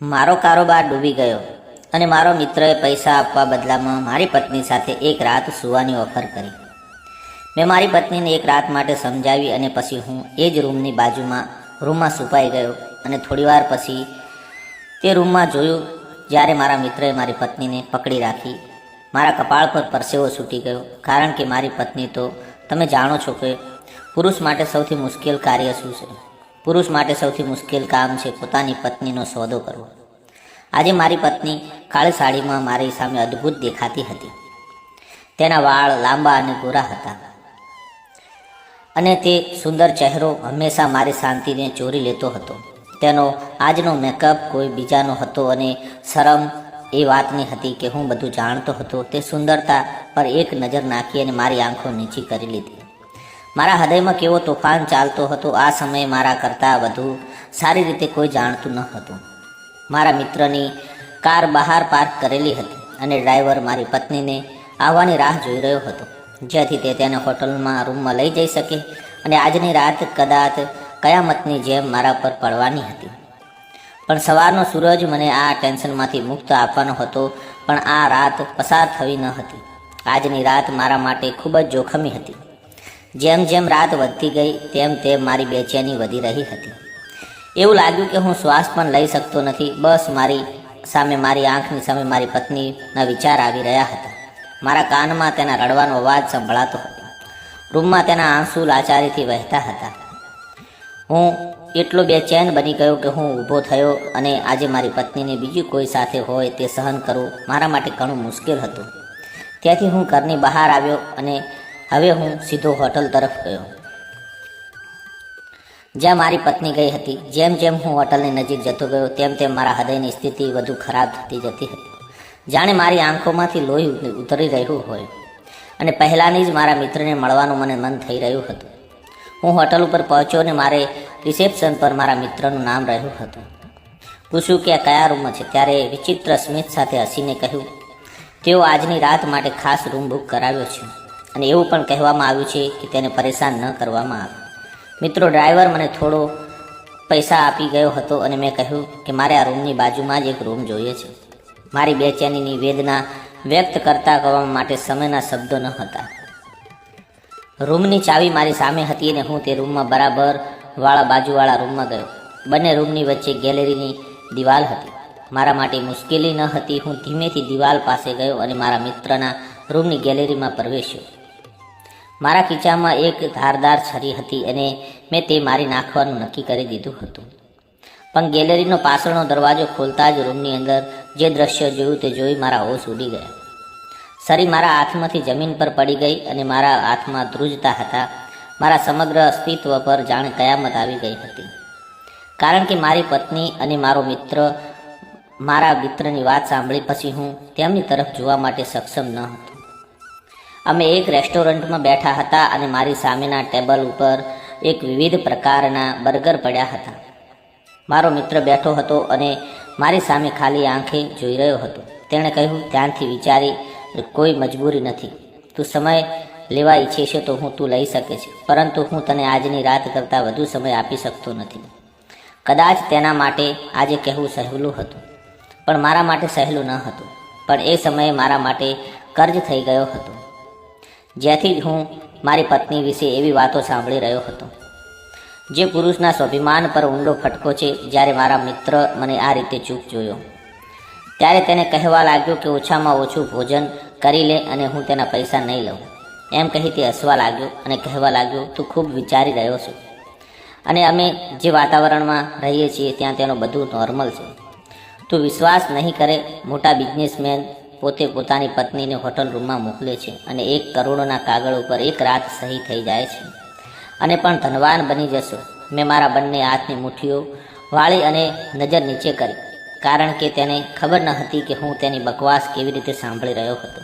મારો કારોબાર ડૂબી ગયો અને મારો મિત્રએ પૈસા આપવા બદલામાં મારી પત્ની સાથે એક રાત સૂવાની ઓફર કરી. મેં મારી પત્નીને એક રાત માટે સમજાવી અને પછી હું એ જ રૂમની રૂમમાં છુપાઈ ગયો અને થોડીવાર પછી તે રૂમમાં જોયું જ્યારે મારા મિત્રએ મારી પત્નીને પકડી રાખી. મારા કપાળ પર પરસેવો છૂટી ગયો, કારણ કે મારી પત્ની તો તમે જાણો છો કે પુરુષ માટે સૌથી મુશ્કેલ કાર્ય શું છે. પુરુષ માટે સૌથી મુશ્કેલ કામ છે પોતાની પત્નીનો સોદો કરવો. આજે મારી પત્ની કાળી સાડીમાં મારી સામે અદ્ભુત દેખાતી હતી. તેના વાળ લાંબા અને ગોરા હતા અને તે સુંદર ચહેરો હંમેશા મારી શાંતિને ચોરી લેતો હતો. તેનો આજનો મેકઅપ કોઈ બીજાનો હતો અને શરમ એ વાતની હતી કે હું બધું જાણતો હતો. તે સુંદરતા પર એક નજર નાખી અને મારી આંખો નીચી કરી લીધી. મારા હૃદયમાં કેવો તોફાન ચાલતો હતો. આ સમયે મારા કરતાં વધુ સારી રીતે કોઈ જાણતું ન હતું. મારા મિત્રની કાર બહાર પાર્ક કરેલી હતી અને ડ્રાઈવર મારી પત્નીને આવવાની રાહ જોઈ રહ્યો હતો, જેથી તે તેને હોટલમાં રૂમમાં લઈ જઈ શકે અને આજની રાત કદાચ કયામતની જેમ મારા પર પડવાની હતી. પણ સવારનો સૂરજ મને આ ટેન્શનમાંથી મુક્ત આપવાનો હતો. પણ આ રાત પસાર થવી ન હતી. આજની રાત મારા માટે ખૂબ જ જોખમી હતી. જેમ જેમ રાત વધતી ગઈ તેમ તેમ મારી બેચેની વધી રહી હતી. એવું લાગ્યું કે હું શ્વાસ પણ લઈ શકતો નથી. બસ મારી આંખની સામે મારી પત્નીના વિચાર આવી રહ્યા હતા. મારા કાનમાં તેના રડવાનો અવાજ સંભળાતો હતો. રૂમમાં તેના આંસુ લાચારીથી વહેતા હતા. હું એટલો બેચેન બની ગયો કે હું ઊભો થયો અને આજે મારી પત્નીને બીજી કોઈ સાથે હોય તે સહન કરવું મારા માટે ઘણું મુશ્કેલ હતું. ત્યાંથી હું ઘરની બહાર આવ્યો અને હવે હું સીધો હોટલ તરફ ગયો જ્યાં મારી પત્ની ગઈ હતી. જેમ જેમ હું હોટલની નજીક જતો ગયો તેમ તેમ મારા હૃદયની સ્થિતિ વધુ ખરાબ થતી જતી હતી. જાણે મારી આંખોમાંથી લોહી ઉતરી રહ્યું હોય અને પહેલાંની જ મારા મિત્રને મળવાનું મને મન થઈ રહ્યું હતું. હું હોટલ ઉપર પહોંચ્યો અને મારે રિસેપ્શન પર મારા મિત્રનું નામ રહ્યું હતું. પૂછ્યું કે આ કયા રૂમમાં છે, ત્યારે વિચિત્ર સ્મિત સાથે હસીને કહ્યું તેઓ આજની રાત માટે ખાસ રૂમ બુક કરાવ્યો છે અને એવું પણ કહેવામાં આવ્યું છે કે તેને પરેશાન ન કરવામાં આવે. મિત્રો, ડ્રાઈવર મને થોડો પૈસા આપી ગયો હતો અને મેં કહ્યું કે મારે આ રૂમની બાજુમાં જ એક રૂમ જોઈએ છે. મારી બેચેનીની વેદના વ્યક્ત કરવા માટે સમયના શબ્દો ન હતા. રૂમની ચાવી મારી સામે હતી અને હું તે રૂમમાં બરાબર બાજુવાળા રૂમમાં ગયો. બંને રૂમની વચ્ચે ગેલેરીની દિવાલ હતી. મારા માટે મુશ્કેલી ન હતી. હું ધીમેથી દિવાલ પાસે ગયો અને મારા મિત્રના રૂમની ગેલેરીમાં પ્રવેશ્યો. મારા ખીચામાં એક ધારદાર છરી હતી અને મેં તે મારી નાખવાનું નક્કી કરી દીધું હતું. પણ ગેલેરીનો પાછળનો દરવાજો ખોલતા જ રૂમની અંદર જે દ્રશ્ય જોયું તે જોઈ મારા હોશ ઉડી ગયા. છરી મારા હાથમાંથી જમીન પર પડી ગઈ અને મારા હાથમાં ધ્રુજતા હતા. મારા સમગ્ર અસ્તિત્વ પર જાણે કયામત આવી ગઈ હતી, કારણ કે મારી પત્ની અને મારા મિત્રની વાત સાંભળી પછી હું તેમની તરફ જોવા માટે સક્ષમ ન હતો. અમે એક રેસ્ટોરન્ટમાં બેઠા હતા અને મારી સામેના ટેબલ ઉપર એક વિવિધ પ્રકારના બર્ગર પડ્યા હતા. મારો મિત્ર બેઠો હતો અને મારી સામે ખાલી આંખે જોઈ રહ્યો હતો. તેણે કહ્યું, ધ્યાનથી વિચારી, કોઈ મજબૂરી નથી. તું સમય લેવા ઈચ્છે છે તો તું લઈ શકે છે, પરંતુ હું તને આજની રાત કરતાં વધુ સમય આપી શકતો નથી. કદાચ તેના માટે આજે કહેવું સહેલું હતું, પણ મારા માટે સહેલું ન હતું. પણ એ સમયે મારા માટે કર્જ થઈ ગયો હતો, જ્યાંથી હું મારી પત્ની વિશે એવી વાતો સાંભળી રહ્યો હતો જે પુરુષના સ્વાભિમાન પર ઊંડો ફટકો છે. જ્યારે મારા મિત્ર મને આ રીતે ચૂપ જોયો ત્યારે તેને કહેવા લાગ્યો કે ઓછામાં ઓછું ભોજન કરી લે અને હું તેના પૈસા નહીં લઉં. એમ કહી તે હસવા લાગ્યો અને કહેવા લાગ્યો, તું ખૂબ વિચારી રહ્યો છું અને અમે જે વાતાવરણમાં રહીએ છીએ ત્યાં તેનું બધું નોર્મલ છે. તું વિશ્વાસ નહીં કરે, મોટા બિઝનેસમેન પોતે પોતાની પત્નીને હોટલ રૂમમાં મોકલે છે અને 1 કરોડના કાગળ ઉપર એક રાત સહી થઈ જાય છે અને પણ ધનવાન બની જશો. મેં મારા બંને હાથની મુઠ્ઠીઓ વાળી અને નજર નીચે કરી, કારણ કે તેને ખબર ન હતી કે હું તેની બકવાસ કેવી રીતે સાંભળી રહ્યો હતો.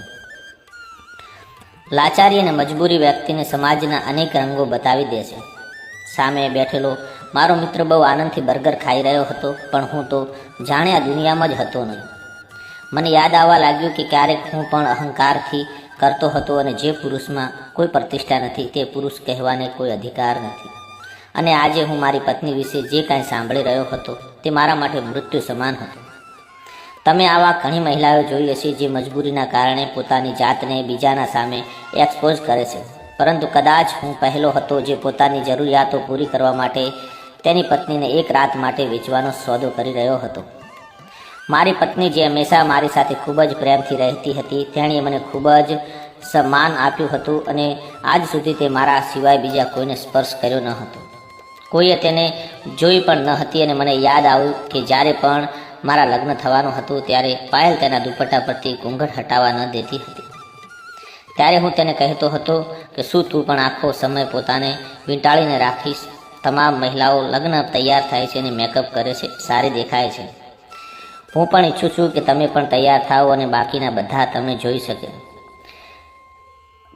લાચારી અને મજબૂરી વ્યક્તિને સમાજના અનેક રંગો બતાવી દે છે. સામે બેઠેલો મારો મિત્ર બહુ આનંદથી બર્ગર ખાઈ રહ્યો હતો, પણ હું તો જાણે આ દુનિયામાં જ હતો નહીં. મને યાદ આવવા લાગ્યું કે ક્યારેક હું પણ અહંકારથી કરતો હતો અને જે પુરુષમાં કોઈ પ્રતિષ્ઠા નથી તે પુરુષ કહેવાને કોઈ અધિકાર નથી. અને આજે હું મારી પત્ની વિશે જે કાંઈ સાંભળી રહ્યો હતો તે મારા માટે મૃત્યુ સમાન હતું. તમે આવા ઘણી મહિલાઓ જોઈ હશે જે મજબૂરીના કારણે પોતાની જાતને બીજાના સામે એક્સપોઝ કરે છે, પરંતુ કદાચ હું પહેલો હતો જે પોતાની જરૂરિયાતો પૂરી કરવા માટે તેની પત્નીને એક રાત માટે વેચવાનો સોદો કરી રહ્યો હતો. મારી પત્ની, જે હંમેશા મારી સાથે ખૂબ જ પ્રેમથી રહેતી હતી, તેણે મને ખૂબ જ સન્માન આપ્યું હતું અને આજ સુધી તે મારા સિવાય બીજા કોઈને સ્પર્શ કર્યો ન હતો. કોઈએ તેને જોઈ પણ ન હતી અને મને યાદ આવ્યું કે જ્યારે પણ મારા લગ્ન થવાનું હતું ત્યારે પાયલ તેના દુપટ્ટા પરથી ઘૂંઘટ હટાવવા ન દેતી હતી. ત્યારે હું તેને કહેતો હતો કે શું તું પણ આખો સમય પોતાને વીંટાળીને રાખીશ? તમામ મહિલાઓ લગ્ન તૈયાર થાય છે અને મેકઅપ કરે છે, સારી દેખાય છે. હું પણ ઈચ્છું છું કે તમે પણ તૈયાર થાઓ અને બાકીના બધા તમને જોઈ શકે.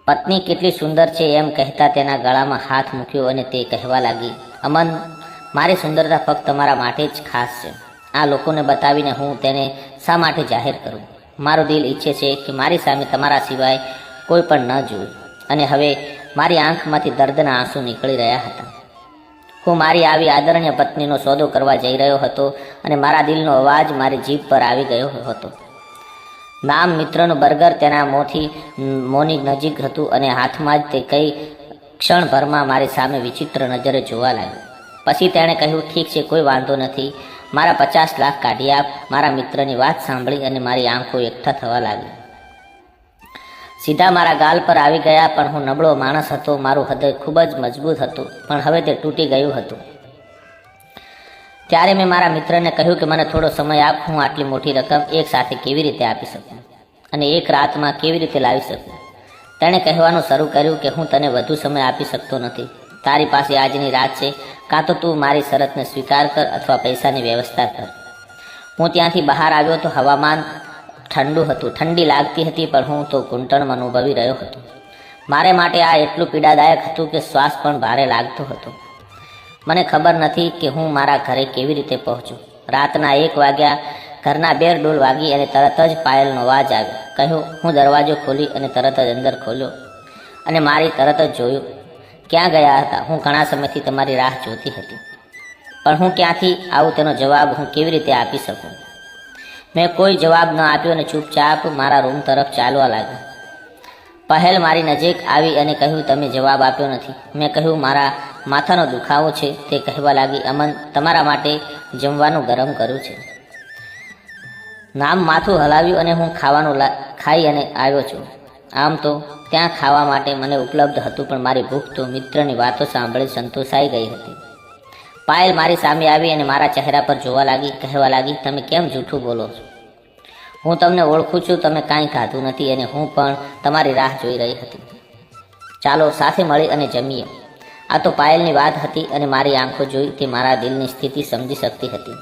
પત્ની કેટલી સુંદર છે એમ કહેતા તેના ગળામાં હાથ મૂક્યો અને તે કહેવા લાગી, અમન, મારી સુંદરતા ફક્ત તમારા માટે જ ખાસ છે. આ લોકોને બતાવીને હું તેને શા માટે જાહેર કરું? મારું દિલ ઈચ્છે છે કે મારી સામે તમારા સિવાય કોઈ પણ ન જુએ. અને હવે મારી આંખમાંથી દર્દના આંસુ નીકળી રહ્યા હતા. હું મારી આવી આદરણીય પત્નીનો સોદો કરવા જઈ રહ્યો હતો અને મારા દિલનો અવાજ મારી જીભ પર આવી ગયો હતો. નામ મિત્રનું બર્ગર તેના મોંની નજીક હતું અને હાથમાં જ તે કઈ ક્ષણભરમાં મારી સામે વિચિત્ર નજરે જોવા લાગ્યો. પછી તેણે કહ્યું, ઠીક છે, કોઈ વાંધો નથી, મારા 50 લાખ કાઢી આપ. મારા મિત્રની વાત સાંભળી અને મારી આંખો એકઠા થવા લાગી. સીધા મારા ગાલ પર આવી ગયા, પણ હું નબળો માણસ હતો. મારું હૃદય ખૂબ જ મજબૂત હતું, પણ હવે તે તૂટી ગયું હતું. ત્યારે મેં મારા મિત્રને કહ્યું કે મને થોડો સમય આપ, હું આટલી મોટી રકમ એક સાથે કેવી રીતે આપી શકું અને એક રાતમાં કેવી રીતે લાવી શકું? તેણે કહેવાનું શરૂ કર્યું કે હું તને વધુ સમય આપી શકતો નથી. તારી પાસે આજની રાત છે, કાં તો તું મારી શરતને સ્વીકાર કર અથવા પૈસાની વ્યવસ્થા કર. હું ત્યાંથી બહાર આવ્યો તો હવામાન ઠંડુ હતું. ઠંડી લાગતી હતી, પણ હું તો ઘૂંટણમાં અનુભવી રહ્યો હતો. મારે માટે આ એટલું પીડાદાયક હતું કે શ્વાસ પણ ભારે લાગતો હતો. મને ખબર નથી કે હું મારા ઘરે કેવી રીતે પહોંચું. રાતના 1 વાગ્યા. ઘરના બેર ડોલ વાગી અને તરત જ પાયલનો અવાજ આવ્યો. કહ્યું. હું દરવાજો ખોલી અને તરત જ અંદર ખોલ્યો અને મારી તરત જ જોયું. ક્યાં ગયા હતા? હું ઘણા સમયથી તમારી રાહ જોતી હતી, પણ હું ક્યાંથી આવું તેનો જવાબ હું કેવી રીતે આપી શકું? મેં કોઈ જવાબ ન આપ્યો અને ચૂપચાપ મારા રૂમ તરફ ચાલવા લાગ્યો. પહેલ મારી નજીક આવી અને કહ્યું, તમે જવાબ આપ્યો નથી. મેં કહ્યું, મારા માથાનો દુખાવો છે. તે કહેવા લાગી, અમન, તમારા માટે જમવાનું ગરમ કર્યું છે. નામ માથું હલાવ્યું અને હું ખાવાનું ખાઈ અને આવ્યો છું. આમ તો ત્યાં ખાવા માટે મને ઉપલબ્ધ હતું, પણ મારી ભૂખ તો મિત્રની વાતો સાંભળી સંતોષાઈ ગઈ હતી. પાયલ મારી સામે આવી અને મારા ચહેરા પર જોવા લાગી. કહેવા લાગી, તમે કેમ જૂઠું બોલો છો? હું તમને ઓળખું છું. તમે કાંઈ ખાધું નથી અને હું પણ તમારી રાહ જોઈ રહી હતી. ચાલો સાથે મળી અને જમીએ. આ તો પાયલની વાત હતી અને મારી આંખો જોઈ તે મારા દિલની સ્થિતિ સમજી શકતી હતી.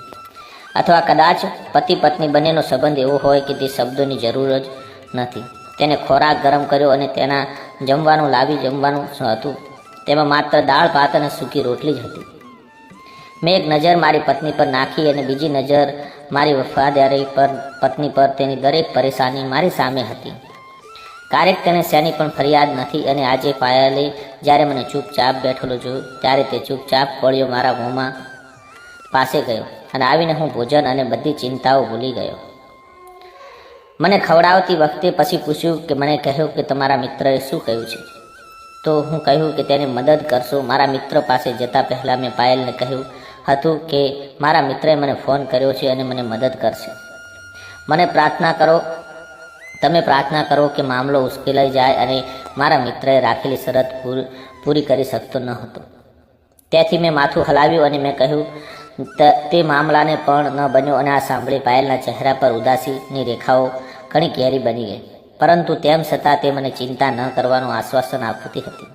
અથવા કદાચ પતિ પત્ની બંનેનો સંબંધ એવો હોય કે તે શબ્દોની જરૂર જ નથી. તેને ખોરાક ગરમ કર્યો અને તેના જમવાનું હતું. તેમાં માત્ર દાળ ભાત અને સૂકી રોટલી જ હતી. મેં એક નજર મારી પત્ની પર નાખી અને બીજી નજર મારી વફાદારી પર પત્ની પર. તેની દરેક પરેશાની મારી સામે હતી. ક્યારેક તેને શેની પણ ફરિયાદ નથી. અને આજે પાયલે જ્યારે મને ચૂપચાપ બેઠેલો જોયું ત્યારે તે ચૂપચાપ કોળીઓ મારા મોંમાં પાસે ગયો અને આવીને હું ભોજન અને બધી ચિંતાઓ ભૂલી ગયો. મને ખવડાવતી વખતે પછી પૂછ્યું કે મને કહ્યું કે તમારા મિત્રએ શું કહ્યું છે? તો હું કહ્યું કે તેને મદદ કરશો. મારા મિત્ર પાસે જતા પહેલાં મેં પાયલને કહ્યું હતું કે મારા મિત્રએ મને ફોન કર્યો છે અને મને મદદ કરશે. તમે પ્રાર્થના કરો કે મામલો ઉશ્કેલાઈ જાય. અને મારા મિત્રએ રાખેલી શરત પૂરી કરી શકતો ન હતો. તેથી મેં માથું હલાવ્યું અને મેં કહ્યું તે મામલાને પણ ન બન્યો. અને આ સાંભળી પાયલના ચહેરા પર ઉદાસીની રેખાઓ ઘણી ઘેરી બની ગઈ, પરંતુ તેમ છતાં તે મને ચિંતા ન કરવાનું આશ્વાસન આપતી હતી.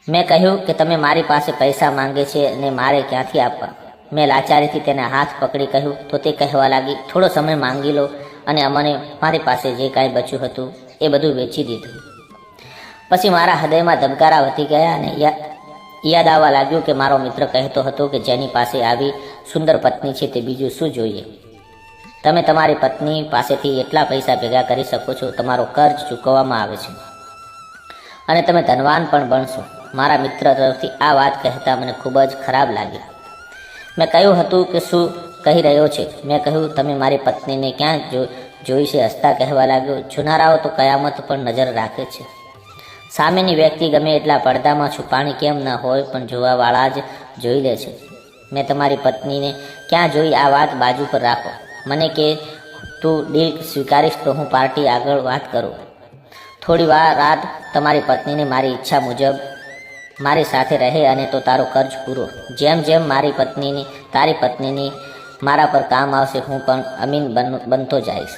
મેં કહ્યું કે તમે મારી પાસે પૈસા માંગે છે અને મારે ક્યાંથી આપવા? મેં લાચારીથી તેને હાથ પકડી કહ્યું. તો તે કહેવા લાગી, થોડો સમય માંગી લો અને અમને મારી પાસે જે કાંઈ બચ્યું હતું એ બધું વેચી દીધું. પછી મારા હૃદયમાં ધબકારા વધી ગયા અને યાદ આવવા લાગ્યું કે મારો મિત્ર કહેતો હતો કે જેની પાસે આવી સુંદર પત્ની છે તે બીજું શું જોઈએ? તમે તમારી પત્ની પાસેથી એટલા પૈસા ભેગા કરી શકો છો, તમારો કર્જ ચૂકવવામાં આવે છે અને તમે ધનવાન પણ બનશો. મારા મિત્ર તરફથી આ વાત કહેતા મને ખૂબ જ ખરાબ લાગી. મેં કહ્યું હતું કે શું કહી રહ્યો છે? મેં કહ્યું, તમે મારી પત્નીને ક્યાં જોઈ છે? હસતા કહેવા લાગ્યો, જોનારાઓ તો કયામત પર નજર રાખે છે. સામેની વ્યક્તિ ગમે એટલા પડદામાં છુપાણી કેમ ન હોય, પણ જોવાવાળા જ જોઈ લે છે. મેં તમારી પત્નીને ક્યાં જોઈ, આ વાત બાજુ પર રાખો. મને કે તું ડીલ સ્વીકારીશ તો હું પાર્ટી આગળ વાત કરું. થોડી વાર રાત તમારી પત્નીને મારી ઈચ્છા મુજબ મારી સાથે રહે અને તો તારો કર્જ પૂરો. જેમ જેમ તારી પત્નીની મારા પર કામ આવશે, હું પણ અમીન બનતો જઈશ.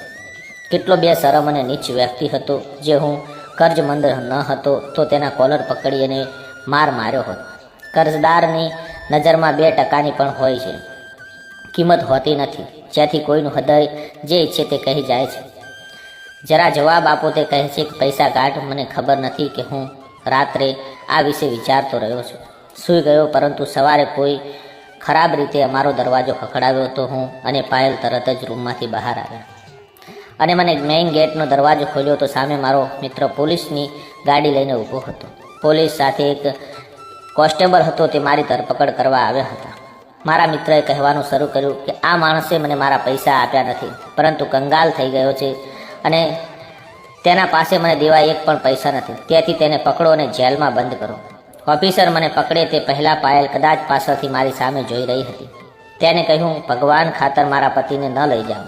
કેટલો બેશરમ અને નીચ વ્યક્તિ હતો. જે હું કર્જમંદ ન હતો તો તેના કોલર પકડી અને માર્યો હોત. કર્જદારની નજરમાં 2% પણ હોય છે, કિંમત હોતી નથી. જ્યાંથી કોઈનું હૃદય જે ઈચ્છે તે કહી જાય છે. જરા જવાબ આપો. તે કહે છે કે પૈસા કાઢ. મને ખબર નથી કે હું રાત્રે આ વિશે વિચારતો રહ્યો છું. સૂઈ ગયો, પરંતુ સવારે કોઈ ખરાબ રીતે અમારો દરવાજો ખખડાવ્યો તો હું અને પાયલ તરત જ રૂમમાંથી બહાર આવ્યા અને મને મેઇન ગેટનો દરવાજો ખોલ્યો તો સામે મારો મિત્ર પોલીસની ગાડી લઈને ઊભો હતો. પોલીસ સાથે એક કોન્સ્ટેબલ હતો. તે મારી ધરપકડ કરવા આવ્યા હતા. મારા મિત્રએ કહેવાનું શરૂ કર્યું કે આ માણસે મને મારા પૈસા આપ્યા નથી, પરંતુ કંગાલ થઈ ગયો છે અને તેના પાસે મને દેવા એક પણ પૈસા નથી. તેથી તેને પકડો અને જેલમાં બંધ કરો. ઓફિસર મને પકડે તે પહેલાં પાયલ કદાચ પાછળથી મારી સામે જોઈ રહી હતી. તેને કહ્યું, ભગવાન ખાતર મારા પતિને ન લઈ જાઓ.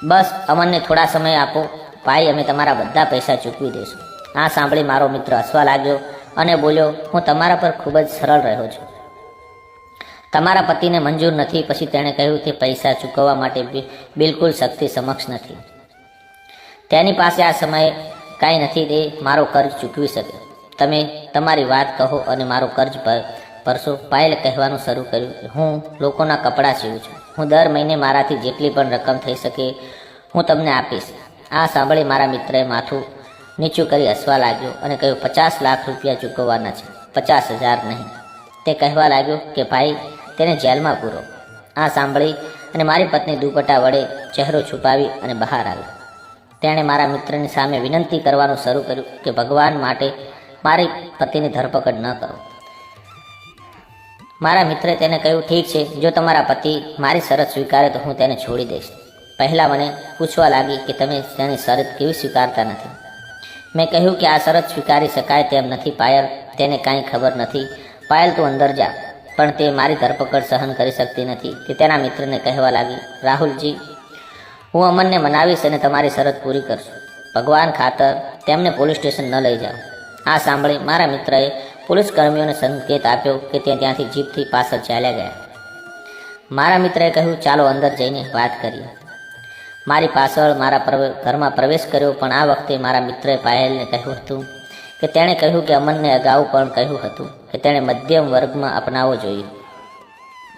બસ અમને થોડા સમય આપો ભાઈ, અમે તમારા બધા પૈસા ચૂકવી દઈશું. આ સાંભળી મારો મિત્ર હસવા લાગ્યો અને બોલ્યો, હું તમારા પર ખૂબ જ સરળ રહ્યો છું. તમારા પતિને મંજૂર નથી. પછી તેણે કહ્યું, તે પૈસા ચૂકવવા માટે બિલકુલ શક્તિ સમક્ષ નથી. તેની પાસે આ સમયે કાંઈ નથી. તે મારો કર્જ ચૂકવી શકે. તમે તમારી વાત કહો અને મારો કર્જ ભરશો. પાયલ કહેવાનું શરૂ કર્યું, હું લોકોના કપડાં સીવું છું. હું દર મહિને મારાથી જેટલી પણ રકમ થઈ શકે હું તમને આપીશ. આ સાંભળી મારા મિત્રએ માથું નીચું કરી હસવા લાગ્યો અને કહ્યું, 50 લાખ રૂપિયા ચૂકવવાના છે, 50,000 નહીં. તે કહેવા લાગ્યો કે ભાઈ, તેને જેલમાં પૂરો. આ સાંભળી અને મારી પત્ની દુપટ્ટા વડે ચહેરો છુપાવી અને બહાર આવી. તેણે મારા મિત્રની સામે વિનંતી કરવાનું શરૂ કર્યું કે ભગવાન માટે મારી પતિની ધરપકડ ન કરો. મારા મિત્રે તેને કહ્યું, ઠીક છે, જો તમારા પતિ મારી શરત સ્વીકારે તો હું તેને છોડી દઈશ. પહેલાં મને પૂછવા લાગી કે તમે તેની શરત કેવી સ્વીકારતા નથી. મેં કહ્યું કે આ શરત સ્વીકારી શકાય તેમ નથી પાયલ, તેને કાંઈ ખબર નથી. પાયલ, તું અંદર જા. પણ તે મારી ધરપકડ સહન કરી શકતી નથી. તે તેના મિત્રને કહેવા લાગી, રાહુલજી, હું અમનને મનાવીશ અને તમારી શરત પૂરી કરશું. ભગવાન ખાતર તેમને પોલીસ સ્ટેશન ન લઈ જાઓ. આ સાંભળી મારા મિત્રએ પોલીસ કર્મીઓને સંકેત આપ્યો કે તે ત્યાંથી જીપથી પાછળ ચાલ્યા ગયા. મારા મિત્રએ કહ્યું, ચાલો અંદર જઈને વાત કરીએ. મારી પાછળ મારા ઘરમાં પ્રવેશ કર્યો. પણ આ વખતે મારા મિત્રએ પાયલને કહ્યું હતું કે તેણે કહ્યું કે અમનને અગાઉ પણ કહ્યું હતું કે તેણે મધ્યમ વર્ગમાં અપનાવવો જોઈએ,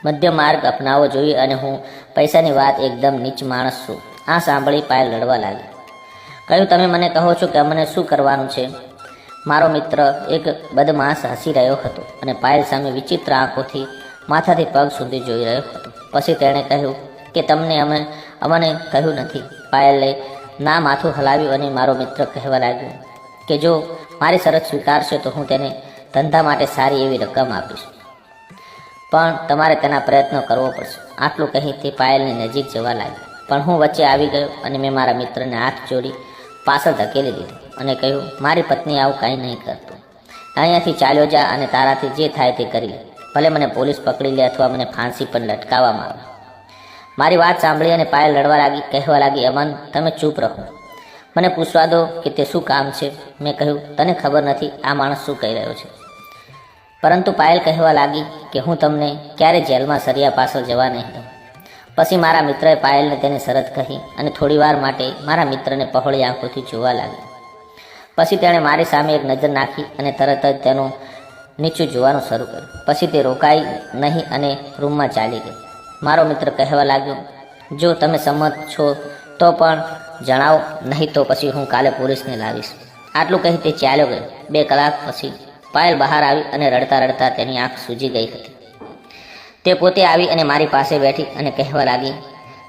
મધ્યમ માર્ગ અપનાવવો જોઈએ અને હું પૈસાની વાત એકદમ નીચ માણસ છું. આ સાંભળી પાયલ લડવા લાગી. કહ્યું, તમે મને કહો છો કે અમને શું કરવાનું છે? મારો મિત્ર એક બદમાશ હસી રહ્યો હતો અને પાયલ સામે વિચિત્ર આંખોથી માથાથી પગ સુધી જોઈ રહ્યો હતો. પછી તેણે કહ્યું કે તમને અમને કહ્યું નથી. પાયલે ના માથું હલાવ્યું અને મારો મિત્ર કહેવા લાગ્યો કે જો મારી શરત સ્વીકારશે તો હું તેને ધંધા માટે સારી એવી રકમ આપીશ, પણ તમારે તેના પ્રયત્નો કરવો પડશે. આટલું કહી તે પાયલની નજીક જવા લાગી. પણ હું વચ્ચે આવી ગયો અને મેં મારા મિત્રને હાથ જોડી પાછળ ધકેલી દીધો અને કહ્યું, મારી પત્ની આવું કાંઈ નહીં કરતું. અહીંયાથી ચાલ્યો જા અને તારાથી જે થાય તે કરી લે. ભલે મને પોલીસ પકડી લે અથવા મને ફાંસી પણ લટકાવવામાં આવે. મારી વાત સાંભળી અને પાયલ લડવા લાગી, કહેવા લાગી, અમન, તમે ચૂપ રહો. મને પૂછવા દો કે તે શું કામ છે. મેં કહ્યું, તને ખબર નથી આ માણસ શું કહી રહ્યો છે. પરંતુ પાયલ કહેવા લાગી કે હું તમને ક્યારે જેલમાં સરિયા પાછળ જવા નહીં દઉં. પછી મારા મિત્રએ પાયલને તેની શરત કહી અને થોડીવાર માટે મારા મિત્રને પહોળી આંખોથી જોવા લાગી. પછી તેણે મારી સામે એક નજર નાખી અને તરત જ તેનું નીચું જોવાનું શરૂ કર્યું. પછી તે રોકાઈ નહીં અને રૂમમાં ચાલી ગઈ. મારો મિત્ર કહેવા લાગ્યો, જો તમે સંમત છો તો પણ જણાવો, નહીં તો પછી હું કાલે પોલીસને લાવીશ. આટલું કહી તે ચાલ્યો ગયો. 2 કલાક પછી પાયલ બહાર આવી અને રડતા રડતા તેની આંખ સૂજી ગઈ હતી. તે પોતે આવી અને મારી પાસે બેઠી અને કહેવા લાગી,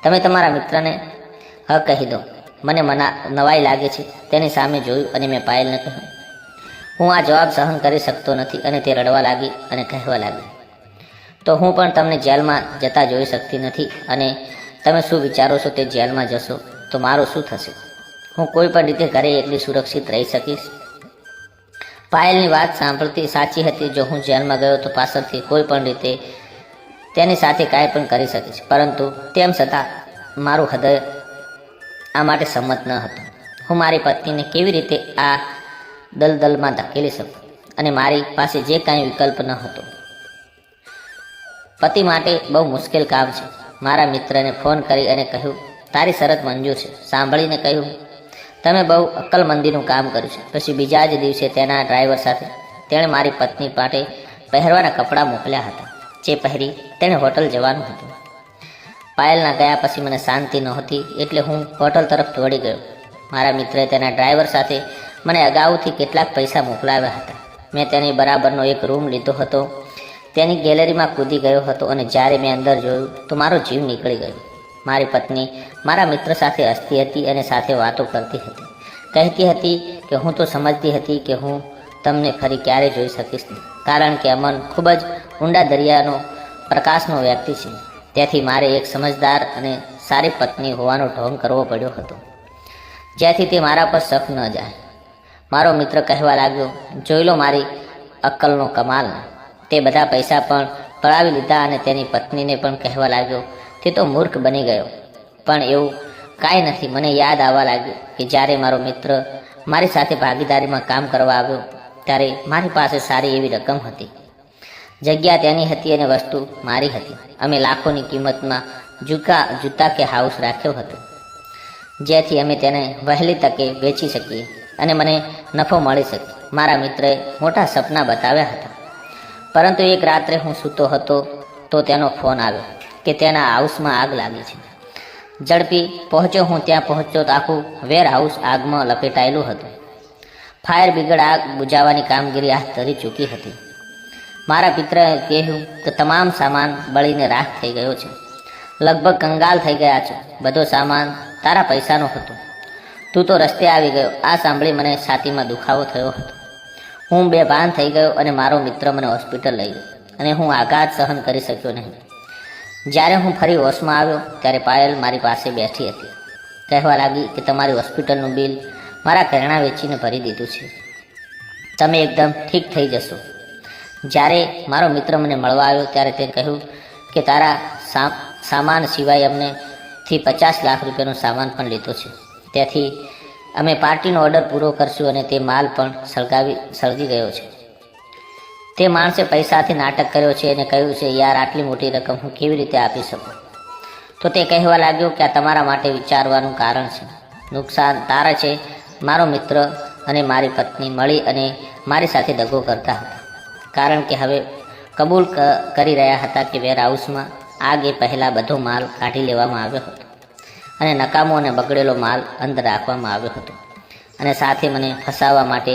તમે તમારા મિત્રને કહી દો, મને નવાઈ લાગે છે. તેની સામે જોયું અને મેં પાયલને કહ્યું, હું આ જવાબ સહન કરી શકતો નથી. અને તે રડવા લાગી અને કહેવા લાગી, તો હું પણ તમને જેલમાં જતા જોઈ શકતી નથી, અને તમે શું વિચારો છો તે જેલમાં જશો તો મારું શું થશે? હું કોઈ પણ રીતે ઘરે એકલી સુરક્ષિત રહી શકીશ? પાયલની વાત સાંભળતી સાચી હતી. જો હું જેલમાં ગયો તો પાછળથી કોઈ પણ રીતે તેની સાથે કાંઈ પણ કરી શકીશ, પરંતુ તેમ છતાં મારું હૃદય આ માટે સંમત ન હતું. હું મારી પત્નીને કેવી રીતે આ દલદલમાં ધકેલી શકું, અને મારી પાસે જે કાંઈ વિકલ્પ ન હતો. પતિ માટે બહુ મુશ્કેલ કામ છે. મારા મિત્રને ફોન કરી અને કહ્યું, તારી શરત મંજૂર છે. સાંભળીને કહ્યું, તમે બહુ અક્કલમંદીનું કામ કર્યું છે. પછી બીજા જ દિવસે તેના ડ્રાઈવર સાથે તેણે મારી પત્ની માટે પહેરવાના કપડાં મોકલ્યા હતા, જે પહેરી તેણે હોટલ જવાનું હતું. પાયલના ગયા પછી મને શાંતિ નહોતી, એટલે હું હોટલ તરફ દોડી ગયો. મારા મિત્રએ તેના ડ્રાઈવર સાથે મને અગાઉથી કેટલાક પૈસા મોકલાવ્યા હતા. મેં તેની બરાબરનો એક રૂમ લીધો હતો. તેની ગેલેરીમાં કૂદી ગયો હતો, અને જ્યારે મેં અંદર જોયું તો મારો જીવ નીકળી ગયો. મારી પત્ની મારા મિત્ર સાથે હસતી હતી અને સાથે વાતો કરતી હતી. કહેતી હતી કે હું તો સમજતી હતી કે હું તમને ફરી ક્યારે જોઈ શકીશ નહીં, કારણ કે અમન ખૂબ જ ઊંડા દરિયાનો પ્રકાશનો વ્યક્તિ છે. તેથી મારે એક સમજદાર અને સારી પત્ની હોવાનો ઢોંગ કરવો પડ્યો હતો, જેથી તે મારા પર શક ન જાય. મારો મિત્ર કહેવા લાગ્યો, જોઈ લો મારી અક્કલનો કમાલ. તે બધા પૈસા પણ પડાવી લીધા, અને તેની પત્નીને પણ કહેવા લાગ્યો, તે તો મૂર્ખ બની ગયો. પણ એવું કાંઈ નથી. મને યાદ આવવા લાગ્યું કે જ્યારે મારો મિત્ર મારી સાથે ભાગીદારીમાં કામ કરવા આવ્યો ત્યારે મારી પાસે સારી એવી રકમ હતી. જગ્યા તેની હતી અને વસ્તુ મારી હતી. અમે લાખોની કિંમતમાં જૂતા કે હાઉસ રાખ્યો હતો, જેથી અમે તેને વહેલી તકે વેચી શકીએ અને મને નફો મળી શકે. મારા મિત્રએ મોટા સપના બતાવ્યા હતા, પરંતુ એક રાત્રે હું સૂતો હતો તો તેનો ફોન આવ્યો કે તેના હાઉસમાં આગ લાગી છે. ઝડપી પહોંચ્યો. હું ત્યાં પહોંચ્યો તો આખું વેર હાઉસ આગમાં લપેટાયેલું હતું. ફાયર બ્રિગેડ આગ બુઝાવવાની કામગીરી હાથ ધરી ચૂકી હતી. મારા પિત્રએ કહ્યું કે તમામ સામાન બળીને રાખ થઈ ગયો છે. લગભગ કંગાલ થઈ ગયા છે. બધો સામાન તારા પૈસાનો હતો. તું તો રસ્તે આવી ગયો. આ સાંભળી મને છાતીમાં દુખાવો થયો હતો. હું બેભાન થઈ ગયો અને મારો મિત્ર મને હોસ્પિટલ લઈ ગયો, અને હું આઘાત સહન કરી શક્યો નહીં. જ્યારે હું ફરી હોશમાં આવ્યો ત્યારે પાયલ મારી પાસે બેઠી હતી. કહેવા લાગી કે તમારી હોસ્પિટલનું બિલ મારા ઘરેણાં વેચીને ભરી દીધું છે. તમે એકદમ ઠીક થઈ જશો. જ્યારે મારો મિત્ર મને મળવા આવ્યો ત્યારે તે કહ્યું કે તારા સામાન સિવાય અમનેથી 50 લાખ રૂપિયાનો સામાન પણ લીધો છે. તેથી અમે પાર્ટીનો ઓર્ડર પૂરો કરશું, અને તે માલ પણ સળગી ગયો છે. તે માણસે પૈસાથી નાટક કર્યો છે અને કહ્યું છે, યાર આટલી મોટી રકમ હું કેવી રીતે આપી શકું? તો તે કહેવા લાગ્યો કે આ તમારા માટે વિચારવાનું કારણ છે. નુકસાન તારા છે. મારો મિત્ર અને મારી પત્ની મળી અને મારી સાથે દગો કરતા હતા, કારણ કે હવે કબૂલ કરી રહ્યા હતા કે વેર હાઉસમાં આગ એ પહેલાં બધો માલ કાઢી લેવામાં આવ્યો હતો, અને નકામો અને બગડેલો માલ અંદર રાખવામાં આવ્યો હતો, અને સાથે મને ફસાવવા માટે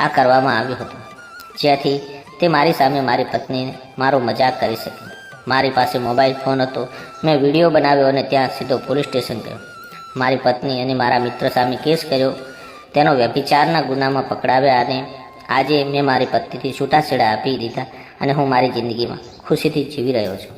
આ કરવામાં આવ્યું હતું, જેથી તે મારી સામે મારી પત્નીને મારો મજાક કરી શકે. મારી પાસે મોબાઈલ ફોન હતો. મેં વિડીયો બનાવ્યો અને ત્યાં સીધો પોલીસ સ્ટેશન ગયો. મારી પત્ની અને મારા મિત્ર સામે કેસ કર્યો. તેનો વ્યભિચારના ગુનામાં પકડાવ્યા, અને આજે મેં મારી પત્નીથી છૂટાછેડા આપી દીધા, અને હું મારી જિંદગીમાં ખુશીથી જીવી રહ્યો છું.